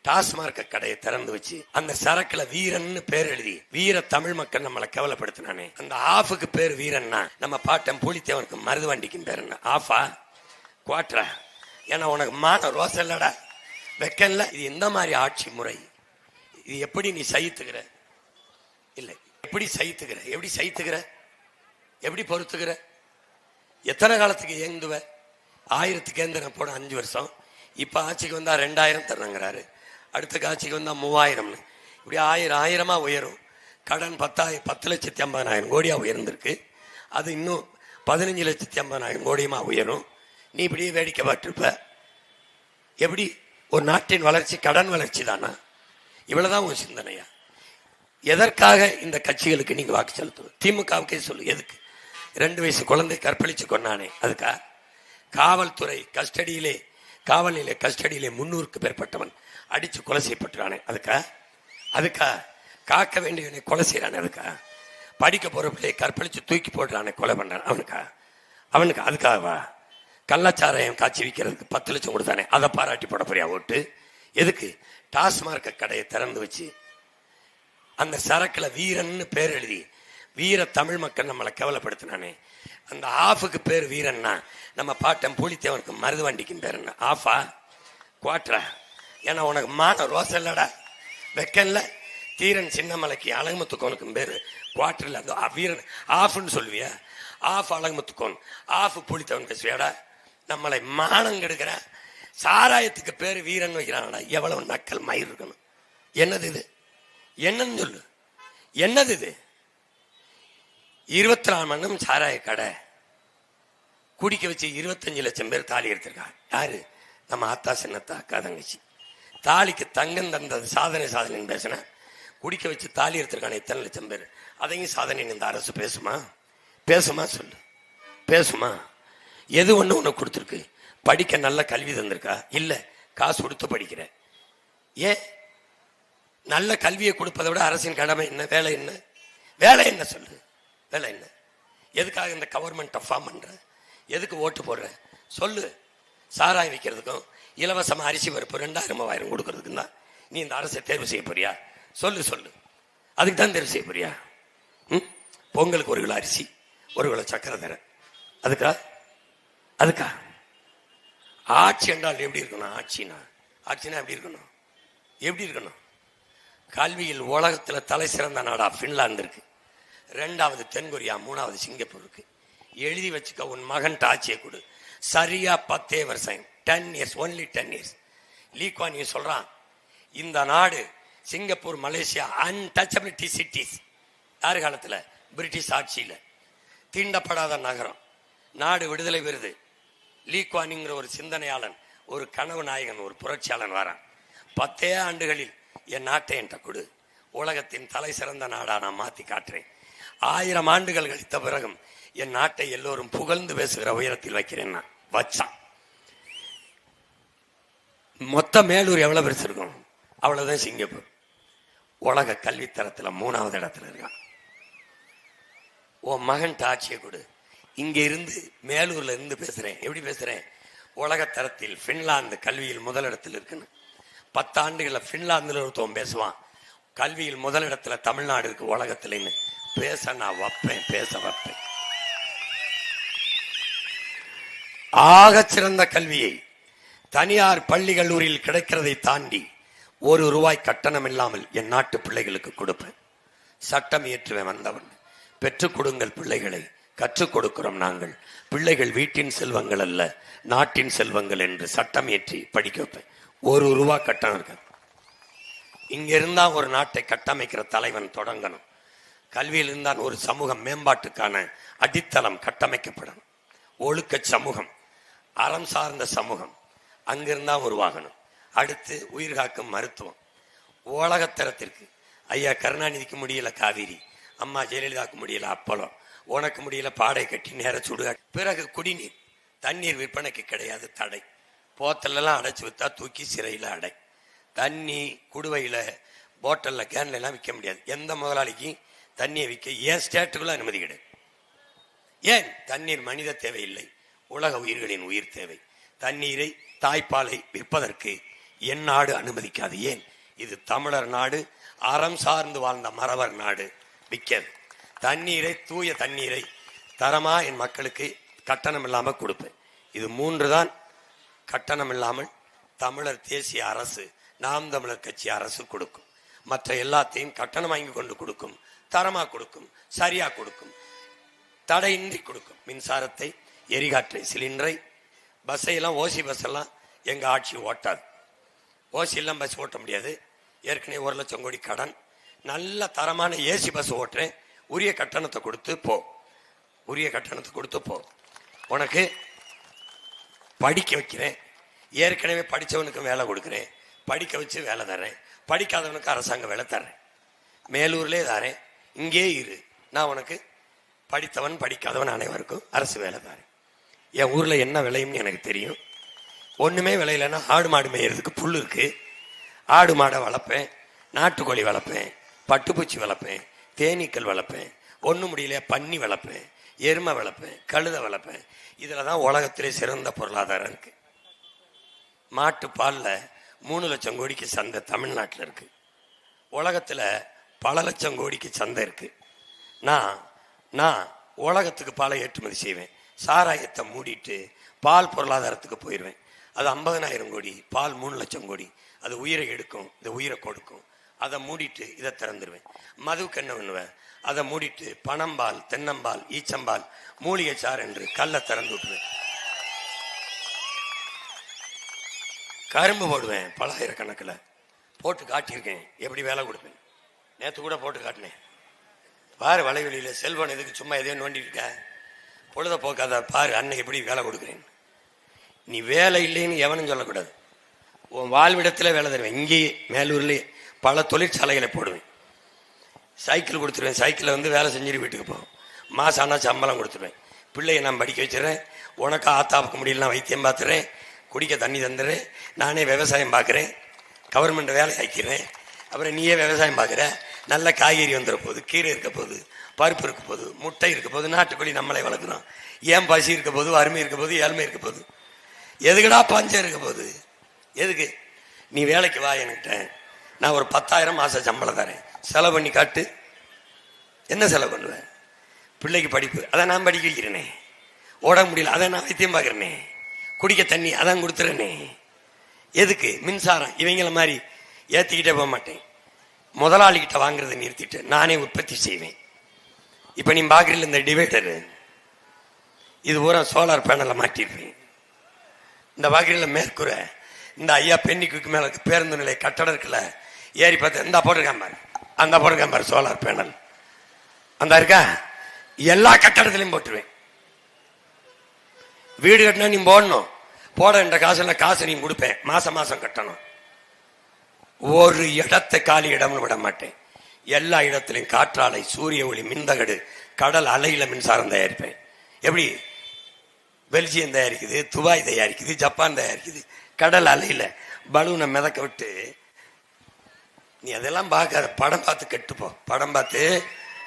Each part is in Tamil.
டாஸ்மார்க் கடையை திறந்து வச்சு அந்த சரக்குல வீரன்னு பேர் எழுதி வீர தமிழ் மக்கள் நம்மளை கேவலப்படுத்தினானே. அந்த ஆஃபுக்கு பேர் வீரன்னா நம்ம பாட்டன் பூலித்தேவனுக்கு மருதுவண்டிக்கும் பேர் என்ன? ஆஃபா குவாட்ரா? ஏன்னா உனக்கு மான ரோசம் இல்லடா, வெக்கல்ல. இது எந்த மாதிரி ஆட்சி முறை? இது எப்படி நீ சகித்துக்கிற? இல்லை, எப்படி சகித்துக்கிற? எப்படி சகித்துக்கிற? எப்படி பொறுத்துக்கிற? எத்தனை காலத்துக்கு ஏங்குவ? 1000க்கு ஏந்திர போன 5 வருஷம். இப்ப ஆட்சிக்கு வந்தா 2000 தர்றங்கிறாரு, அடுத்த ஆட்சிக்கு வந்தா 3000. இப்படி 1000 உயரும். கடன் 10,50,000 கோடியா உயர்ந்திருக்கு. அது இன்னும் 15,50,000 கோடியுமா உயரும். நீ இப்படியே வேடிக்கை பார்த்திருப்ப. எப்படி ஒரு நாட்டின் வளர்ச்சி கடன் வளர்ச்சி தானா? இவ்வளவுதான் உங்க சிந்தனையா? எதற்காக இந்த கட்சிகளுக்கு நீங்க வாக்கு செலுத்துவது? திமுகவுக்கே சொல்லு, எதுக்கு? 2 வயசு குழந்தை கற்பழிச்சு கொண்டானே, அதுக்கா? காவல்துறை கஸ்டடியிலே, காவல் நிலைய கஸ்டடியிலே 300க்கு மேற்பட்டவன் அடிச்சு கொலை செய்யப்பட்டானே, அதுக்கா? காக்க வேண்டியவனை கொலை செய்யறானே, அதுக்கா? படிக்க போற பிள்ளையை கற்பழிச்சு தூக்கி போடுறானே, கொலை பண்றான், அவனுக்கு அதுக்காகவா? கள்ளச்சாராயம் காய்ச்சி விற்கிறதுக்கு 10 லட்சம் கொடுத்தானே, அதை பாராட்டி போட போறியா ஓட்டு? எதுக்கு? டாஸ்மார்க் கடையை திறந்து வச்சு அந்த சரக்குல வீரன்னு பேர் எழுதி வீர தமிழ் மக்கள் நம்மளை கேவலப்படுத்தினானே. அந்த ஆஃபுக்கு பேர் வீரன்னா நம்ம பாட்டன் பூலித்தேவனுக்கு மருதுவண்டிக்கும் பேர் என்ன? ஆஃபா குவாட்ரா? ஏன்னா உனக்கு மான ரோசம் இல்லடா, வெக்கல்ல. தீரன் சின்னமலைக்கு அழகுமுத்துக்கோனுக்கும் பேரு குவாட்டர்ல. அது வீரன் ஆஃப்னு சொல்லுவியா? ஆஃப் அழகுமுத்துக்கோன், ஆஃப் பூலித்தேவன் பேசுவியாடா? நம்மளை மானம் கெடுக்கிற சாராயத்துக்கு பேரு வீரன் வைக்கிறானடா. எவ்வளவு நக்கல் மயிர் இருக்கணும். என்னது இது? என்னன்னு சொல்லு, என்னது இது? 24 மணி நேரம் சாராய கடை குடிக்க வச்சு 25 லட்சம் பேர் தாலி எடுத்திருக்காங்க. யாரு? நம்ம ஆத்தா சின்னத்தா அக்கா தங்கச்சி. தாலிக்கு தங்கம் தந்தது சாதனை பேசின, குடிக்க வச்சு தாலி எடுத்திருக்கான இத்தனை லட்சம் பேர். அதையும் சாதனை இந்த அரசு பேசுமா சொல்லு, பேசுமா? எது ஒண்ணு உனக்கு கொடுத்துருக்கு? படிக்க நல்ல கல்வி தந்திருக்கா? இல்ல, காசு கொடுத்து படிக்கிற. ஏன்? நல்ல கல்வியை கொடுப்பதை விட அரசின் கடமை என்ன? வேலை என்ன? வேலை என்ன சொல்லு, வேலை என்ன? எதுக்காக இந்த கவர்மெண்ட்டை ஃபார்ம் பண்ற? எதுக்கு ஓட்டு போடுற சொல்லு? சாராயம் விற்கிறதுக்கும் இலவசமா அரிசி பருப்பு 2000 3000 கொடுக்கறதுக்கும் தான் நீ இந்த அரசை தேர்வு செய்ய போறியா? சொல்லு. அதுக்கு தான் தேர்வு செய்ய போறியா? பொங்கலுக்கு 1 கிலோ அரிசி 1 கிலோ சக்கரை தர, அதுக்கா? ஆட்சி என்றால் எப்படி இருக்கணும்? ஆட்சினா எப்படி இருக்கணும்? கல்வியில் உலகத்துல தலை சிறந்த நாடா பின்லாந்து இருக்கு, 2வது தென்கொரியா, 3வது சிங்கப்பூர் இருக்கு. எழுதி வச்சுக்க, உன் மகன் ஆட்சியை கொடு. சரியா 10 வருஷம், 10 years, only 10 years. Lee Kuan Yew சொல்றான், இந்த நாடு சிங்கப்பூர் மலேசியா அன்டச்சபிலிட்டி சிட்டிஸ். யாரு காலத்துல? பிரிட்டிஷ் ஆட்சியில தீண்டப்படாத நகரம். நாடு விடுதலை பெறுது. லீ குவானிங்கிற ஒரு சிந்தனையாளன், ஒரு கனவு நாயகன், ஒரு புரட்சியாளன் வரான். 10 ஆண்டுகளில் என் நாட்டை என்கிட்ட கொடு, உலகத்தின் தலை சிறந்த நாடா நான் மாத்தி காட்டுறேன். 1000 ஆண்டுகள் கழித்த பிறகும் என் நாட்டை எல்லோரும் புகழ்ந்து பேசுகிற உயரத்தில் வைக்கிறேன். நான் வச்சான். மொத்த மேலூர் எவ்வளவு பெருசு இருக்கும்? அவ்வளவுதான் சிங்கப்பூர். உலக கல்வித்தரத்துல 3வது இடத்துல இருக்கான். உன் மகன் ஆட்சியை கொடு. இங்க இருந்து மேலூர்ல இருந்து பேசுறேன். எப்படி பேசுறேன்? உலக தரத்தில் பின்லாந்து கல்வியில் முதலிடத்தில் இருக்குன்னு. 10 ஆண்டுகள்ல பின்லாந்துல ஒருத்தவன் பேசுவான், கல்வியில் முதலிடத்துல தமிழ்நாடு இருக்கு உலகத்துலன்னு. பேச நான் பேச வைப்பேன். ஆக சிறந்த கல்வியை தனியார் பள்ளி கல்லூரியில் கிடைக்கிறதை தாண்டி 1 ரூபாய் கட்டணம் இல்லாமல் என் நாட்டு பிள்ளைகளுக்கு கொடுப்பேன். சட்டம் இயற்றுவேன் வந்தவன். பெற்றுக் கொடுங்கள் பிள்ளைகளை, கற்றுக் கொடுக்கிறோம் நாங்கள். பிள்ளைகள் வீட்டின் செல்வங்கள் அல்ல, நாட்டின் செல்வங்கள் என்று சட்டம் இயற்றி படிக்க வைப்பேன். 1 ரூபாய் கட்டணம் இருக்காது. இங்க இருந்தா ஒரு நாட்டை கட்டமைக்கிற தலைவன் தொடங்கணும். கல்வியில் இருந்தான் ஒரு சமூகம் மேம்பாட்டுக்கான அடித்தளம் கட்டமைக்கப்படணும். ஒழுக்க சமூகம், அறம் சார்ந்த சமூகம் அங்கிருந்தா உருவாகணும். அடுத்து உயிர்காக்கும் மருத்துவம். உலகத்தரத்திற்கு ஐயா கருணாநிதிக்கு முடியல காவிரி, அம்மா ஜெயலலிதாவுக்கு முடியல அப்பளம், உனக்கு முடியல பாடை கட்டி நேர சுடுகாடு. பிறகு குடிநீர், தண்ணீர் விற்பனைக்கு கிடையாது தடை. போத்தல்லாம் அடைச்சு வித்தா தூக்கி சிறையில அடை. தண்ணி குடுவையில போட்டல்ல கேன்ல எல்லாம் விற்க முடியாது. எந்த முதலாளிக்கும் தண்ணியை விற்க ஏன் ஸ்டேட்டுக்குள்ள அனுமதி கிடையாது. ஏன்? தண்ணீர் மனித தேவை இல்லை, உலக உயிர்களின் உயிர் தேவை. தண்ணீரை, தாய்ப்பாலை விற்பதற்கு என் நாடு அனுமதிக்காது. ஏன்? இது தமிழர் நாடு, அறம் சார்ந்து வாழ்ந்த மறவர் நாடு. விற்கிறது தண்ணீரை, தூய தண்ணீரை தரமா என் மக்களுக்கு கட்டணம் இல்லாமல் கொடுப்பேன். இது 3 தான் கட்டணம் இல்லாமல் தமிழர் தேசிய அரசு, நாம் தமிழர் கட்சி அரசு கொடுக்கும். மற்ற எல்லாத்தையும் கட்டணம் வாங்கி கொண்டு கொடுக்கும், தரமா கொடுக்கும், சரியா கொடுக்கும், தடையின்றி கொடுக்கும். மின்சாரத்தை, எரிகாற்றை, சிலிண்டரை, பஸ்ஸையெல்லாம், ஓசி பஸ் எல்லாம் எங்க ஆட்சி ஓட்டாது. ஓசி எல்லாம் பஸ் ஓட்ட முடியாது. ஏற்கனவே 1 லட்சம் கோடி கடன். நல்ல தரமான ஏசி பஸ் ஓட்டுறேன். உரிய கட்டணத்தை கொடுத்து போ, உரிய கட்டணத்தை கொடுத்து போ. உனக்கு படிக்க வைக்கிறேன். ஏற்கனவே படித்தவனுக்கு வேலை கொடுக்குறேன். படிக்க வச்சு வேலை தர்றேன். படிக்காதவனுக்கு அரசாங்க வேலை தர்றேன். மேலூர்லேயே தரேன். இங்கே இரு, நான் உனக்கு படித்தவன் படிக்காதவன் அனைவருக்கும் அரசு வேலை தரேன். என் ஊரில் என்ன விளையும்னு எனக்கு தெரியும். ஒன்றுமே விளையிலன்னா ஆடு மாடு மேயறதுக்கு புல் இருக்கு. ஆடு மாடை வளர்ப்பேன், நாட்டுக்கோழி வளர்ப்பேன், பட்டுப்பூச்சி வளர்ப்பேன், தேனீக்கள் வளர்ப்பேன், ஒன்றும் முடியலையா பன்னி வளர்ப்பேன், எருமை வளர்ப்பேன், கழுதை வளர்ப்பேன். இதில் தான் உலகத்திலே சிறந்த பொருளாதாரம் இருக்கு. மாட்டு பாலில் 3 லட்சம் கோடிக்கு சந்தை தமிழ்நாட்டில் இருக்கு. உலகத்தில் பல லட்சம் கோடிக்கு சந்தை இருக்கு. நான் உலகத்துக்கு பாலை ஏற்றுமதி செய்வேன். சாராயத்தை மூடிட்டு பால் பொருளாதாரத்துக்கு போயிடுவேன். அது 50,000 கோடி, பால் 3 லட்சம் கோடி. அது உயிரை எடுக்கும், இந்த உயிரை கொடுக்கும். அதை மூடிட்டு இதை திறந்துருவேன். மதுவுக்கு என்ன பண்ணுவேன்? அதை மூடிட்டு பனம்பால், தென்னம்பால், ஈச்சம்பால், மூலிகை சாறு என்று கல்லை திறந்து விட்டுருவேன். கரும்பு போடுவேன், பலாயிரக்கணக்கில் போட்டு காட்டியிருக்கேன். எப்படி வேலை கொடுப்பேன்? நேற்று கூட போட்டு காட்டினேன். பாரு வலைவெளியில் செல்வன் எதுக்கு சும்மா எதையும் நோண்டிட்டு இருக்க? பொழுத போக்காத பாரு அன்னைக்கு எப்படி வேலை கொடுக்குறேன். நீ வேலை இல்லைன்னு எவனும் சொல்லக்கூடாது. உன் வாழ்விடத்தில் வேலை தருவேன். இங்கேயே மேலூர்லேயே பல தொழிற்சாலைகளை போடுவேன். சைக்கிள் கொடுத்துருவேன். சைக்கிளில் வந்து வேலை செஞ்சுட்டு வீட்டுக்கு போவோம். மாதம் ஆனால் சம்பளம் கொடுத்துருவேன். பிள்ளையை நான் படிக்க வச்சுறேன். உனக்கு ஆத்தாப்புக்க முடியலாம் வைத்தியம் பார்த்துறேன். குடிக்க தண்ணி தந்துடுறேன். நானே விவசாயம் பார்க்குறேன். கவர்மெண்ட் வேலை ஆக்கிறேன். அப்புறம் நீயே விவசாயம் பார்க்குற. நல்ல காய்கறி வந்துட போகுது, கீரை இருக்க போகுது, பருப்பு இருக்க போகுது, முட்டை இருக்க போகுது, நாட்டுக்கோழி நம்மளே வளர்க்குறோம். ஏன் பசி இருக்க போகுது, வறுமை இருக்க போகுது, ஏழ்மை இருக்க போகுது. எதுக்குடா பஞ்சம் இருக்க போகுது? எதுக்கு? நீ வேலைக்கு வா என்கிட்ட, நான் ஒரு 10,000 மாதம் சம்பளம் தரேன். செலவு பண்ணி காட்டு. என்ன செலவு பண்ணுவேன்? பிள்ளைக்கு படிப்பு, அதை நான் படிக்க வைக்கிறேனே. ஓட முடியல, அதை நான் வைத்தியம் பார்க்குறேனே. குடிக்க தண்ணி, அதான் கொடுத்துறேனே. எதுக்கு? மின்சாரம் இவங்கள மாதிரி ஏற்றிக்கிட்டே போக மாட்டேன். முதலாளிகிட்ட வாங்குறதை நிறுத்திட்டு நானே உற்பத்தி செய்வேன். இப்போ நீ பார்க்குறீங்க இந்த டிவைடரு, இது பூரா சோலார் பேனலை மாட்டிருப்பேன். இந்த பார்க்குறீங்கள மேற்கூரை, இந்த ஐயா பெண்ணிக்கு மேலே பேருந்து நிலை கட்டடம் இருக்குல்ல, ஏறி பார்த்து இந்த போட்டிருக்கான் பாரு, அந்த போட்டிருக்கான் பாரு சோலார் பேனல், அந்த இருக்கா, எல்லா கட்டடத்திலையும் போட்டுருவேன். வீடு கட்டினா நீ போடணும், போட என்ற காசு நீ கொடுப்பேன். மாசம் மாசம் கட்டணும். ஒரு இடத்தை காலி இடம்னு விட மாட்டேன். எல்லா இடத்திலையும் காற்றாலை, சூரிய ஒளி, மின்தகடு, கடல் அலையில மின்சாரம் தயாரிப்பேன். எப்படி? பெல்ஜியம் தயாரிக்குது, துபாய் தயாரிக்குது, ஜப்பான் தயாரிக்குது. கடல் அலையில பலூனை மிதக்க விட்டு நீ அதெல்லாம் பார்க்காத. படம் பார்த்து கெட்டுப்போ, படம் பார்த்து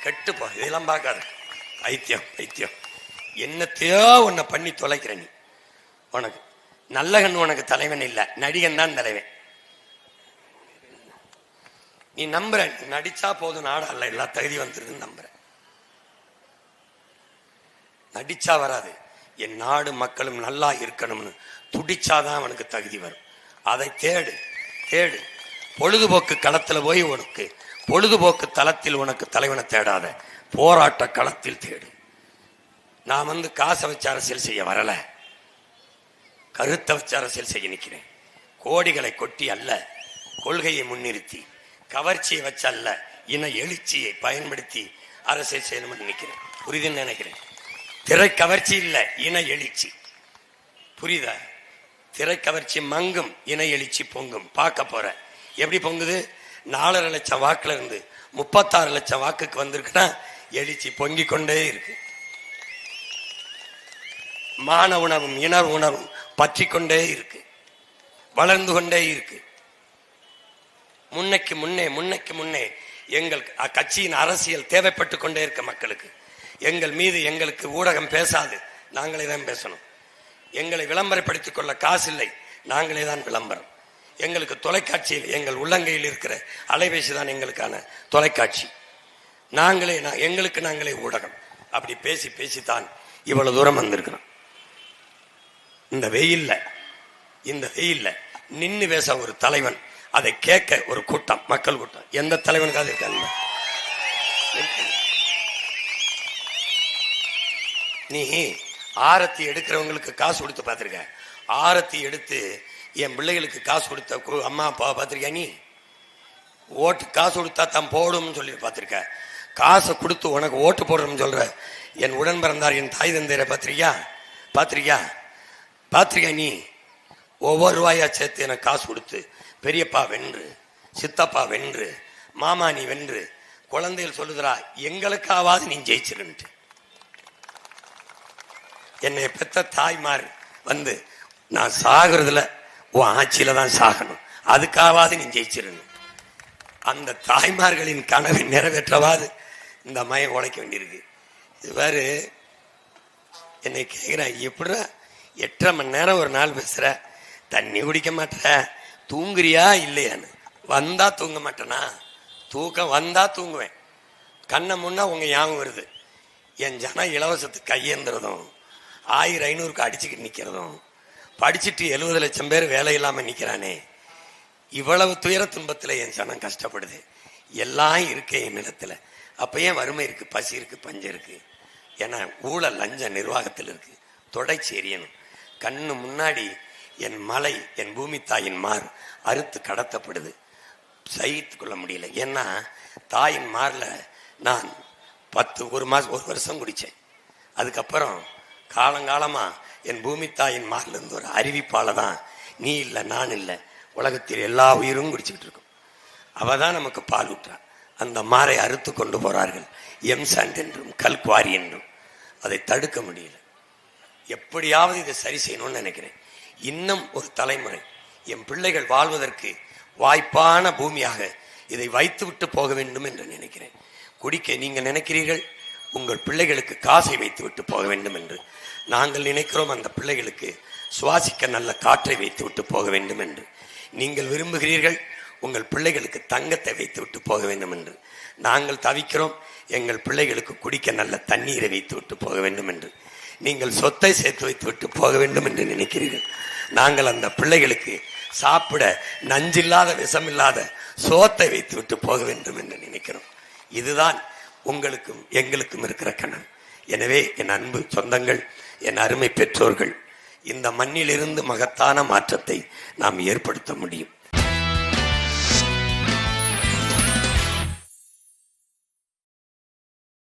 கெட்டுப்போ. இதெல்லாம் பார்க்காத. பைத்தியம் பைத்தியம். என்னத்தையோ உன்னை பண்ணி தொலைக்கிற நீ. உனக்கு நல்ல கண்ணு உனக்கு தலைவன் இல்லை, நடிகன் தான் தலைவன். நீ நம்புற, நடிச்சா போதும் நாடு அல்ல, எல்லா தகுதி வந்துருதுன்னு நம்புற. நடிச்சா வராது. என் நாடு மக்களும் நல்லா இருக்கணும்னு துடிச்சாதான் அவனுக்கு தகுதி வரும். அதை தேடு தேடு. பொழுதுபோக்கு களத்துல போய் உனக்கு பொழுதுபோக்கு தளத்தில் உனக்கு தலைவனை தேடாத, போராட்ட களத்தில் தேடு. நான் வந்து காசை வச்சு அரசியல் செய்ய வரல, கருத்தை வச்சு அரசியல் செய்ய நிற்கிறேன். கோடிகளை கொட்டி அல்ல, கொள்கையை முன்னிறுத்தி, கவர்ச்சியை வச்சு அல்ல, இன எழுச்சியை பயன்படுத்தி அரசியல் செய்யணும்னு நினைக்கிறேன். புரியுதுன்னு நினைக்கிறேன். திரை கவர்ச்சி இல்லை, இன எழுச்சி. புரியுதா? திரை கவர்ச்சி மங்கும், இன எழுச்சி பொங்கும். பார்க்க போற எப்படி பொங்குது. 4.5 லட்சம் வாக்குல இருந்து 36 லட்சம் வாக்குக்கு வந்திருக்குன்னா எழுச்சி பொங்கிக் கொண்டே இருக்கு. மான உணவும் இன உணவும் பற்றி கொண்டே இருக்கு, வளர்ந்து கொண்டே இருக்கு. முன்னைக்கு முன்னே எங்கள் கட்சியின் அரசியல் தேவைப்பட்டு கொண்டே இருக்க மக்களுக்கு. எங்கள் மீது எங்களுக்கு ஊடகம் பேசாது, நாங்களே தான் பேசணும். எங்களை விளம்பரப்படுத்திக் கொள்ள காசு இல்லை, நாங்களே தான் விளம்பரம். எங்களுக்கு தொலைக்காட்சியில் எங்கள் உள்ளங்கையில் இருக்கிற அலைபேசி தான் எங்களுக்கான தொலைக்காட்சி. எங்களுக்கு நாங்களே ஊடகம். அப்படி பேசி பேசித்தான் இவ்வளவு தூரம் வந்திருக்கிறோம். இந்த வெயில்ல நின்னு பேச ஒரு தலைவன், அதை கேட்க ஒரு கூட்டம், மக்கள் கூட்டம். எந்த தலைவனுக்காக இருக்காங்க? நீ ஆரத்தி எடுக்கிறவங்களுக்கு காசு கொடுத்து பார்த்திருக்க? ஆரத்தி எடுத்து என் பிள்ளைகளுக்கு காசு கொடுத்த அம்மா அப்பாவை பார்த்திருக்கியா? நீ ஓட்டு காசு கொடுத்தா தான் போடும் சொல்லி பார்த்திருக்க? காசை கொடுத்து உனக்கு ஓட்டு போடுறோம்னு சொல்ற என் உடன் பிறந்தார் என் தாய் தந்தையரை பார்த்திருக்கியா? நீ ஒவ்வொரு ரூபாயா சேர்த்து எனக்கு காசு கொடுத்து பெரியப்பா வென்று, சித்தப்பா வென்று, மாமா நீ வென்று, குழந்தைகள் சொல்லுகிறா எங்களுக்காவது நீ ஜெயிச்சிருன்ட்டு. என்னை பெத்த தாய்மார் வந்து நான் சாகுறதுல உன் ஆட்சியில தான் சாகணும், அதுக்காவது நீ ஜெயிச்சிருன்னு. அந்த தாய்மார்களின் கனவை நிறைவேற்றவாது இந்த மயம் உழைக்க வேண்டியிருக்கு. இது வேறு என்னை கேட்கிறேன், எப்படி 8.5 மணி நேரம் ஒரு நாள் பேசுற, தண்ணி குடிக்க மாட்டேற, தூங்குறியா இல்லையான்னு. வந்தா தூங்க மாட்டேனா? தூக்கம் வந்தா தூங்குவேன். கண்ணை முன்னா உங்க ஞாபகம் வருது. என் ஜனம் இலவசத்துக்கு கையேந்துறதும் 1500க்கு அடிச்சுக்கிட்டு நிக்கிறதும், படிச்சுட்டு 70 லட்சம் பேர் வேலை இல்லாம நிக்கிறானே, இவ்வளவு துயர துன்பத்துல என் ஜனம் கஷ்டப்படுது. எல்லாம் இருக்கு என் நிலத்துல. அப்ப ஏன் வறுமை இருக்கு, பசி இருக்கு, பஞ்சம் இருக்கு? ஏன்னா ஊழல் லஞ்ச நிர்வாகத்தில் இருக்கு. தொடர்ச்சி எரியணும். கண்ணு முன்னாடி என் மலை, என் பூமி தாயின் மார் அறுத்து கடத்தப்படுது. சகித்து கொள்ள முடியல. ஏன்னா தாயின் மார்ல நான் ஒரு வருஷம் குடிச்சேன். அதுக்கப்புறம் காலங்காலமா என் பூமி தாயின் மார்ல இருந்து ஒரு அறிவிப்பால தான் நீ இல்லை நான் இல்லை உலகத்தில் எல்லா உயிரும் குடிச்சுக்கிட்டு இருக்கும். அவதான் நமக்கு பால் ஊற்றா. அந்த மாரை அறுத்து கொண்டு போறார்கள், எம்சாண்ட் என்றும் கல்குவாரி என்றும். அதை தடுக்க முடியல. எப்படியாவது இதை சரி செய்யணும்னு நினைக்கிறேன். இன்னும் ஒரு தலைமுறை என் பிள்ளைகள் வாழ்வதற்கு வாய்ப்பான பூமியாக இதை வைத்து விட்டு போக வேண்டும் என்று நினைக்கிறேன். குடிக்க நீங்கள் நினைக்கிறீர்கள், உங்கள் பிள்ளைகளுக்கு காசை வைத்து விட்டு போக வேண்டும் என்று. நாங்கள் நினைக்கிறோம் அந்த பிள்ளைகளுக்கு சுவாசிக்க நல்ல காற்றை வைத்து விட்டு போக வேண்டும் என்று. நீங்கள் விரும்புகிறீர்கள் உங்கள் பிள்ளைகளுக்கு தங்கத்தை வைத்து விட்டு போக வேண்டும் என்று. நாங்கள் தவிக்கிறோம் எங்கள் பிள்ளைகளுக்கு குடிக்க நல்ல தண்ணீரை வைத்து விட்டு போக வேண்டும் என்று. நீங்கள் சொத்தை சேர்த்து வைத்து விட்டு போக வேண்டும் என்று நினைக்கிறீர்கள். நாங்கள் அந்த பிள்ளைகளுக்கு சாப்பிட நஞ்சில்லாத விஷமில்லாத சோத்தை வைத்து விட்டு போக வேண்டும் என்று நினைக்கிறோம். இதுதான் உங்களுக்கும் எங்களுக்கும் இருக்கிற கனவு. எனவே என் அன்பு சொந்தங்கள், என் அருமை பெற்றோர்கள், இந்த மண்ணிலிருந்து மகத்தான மாற்றத்தை நாம் ஏற்படுத்த முடியும்.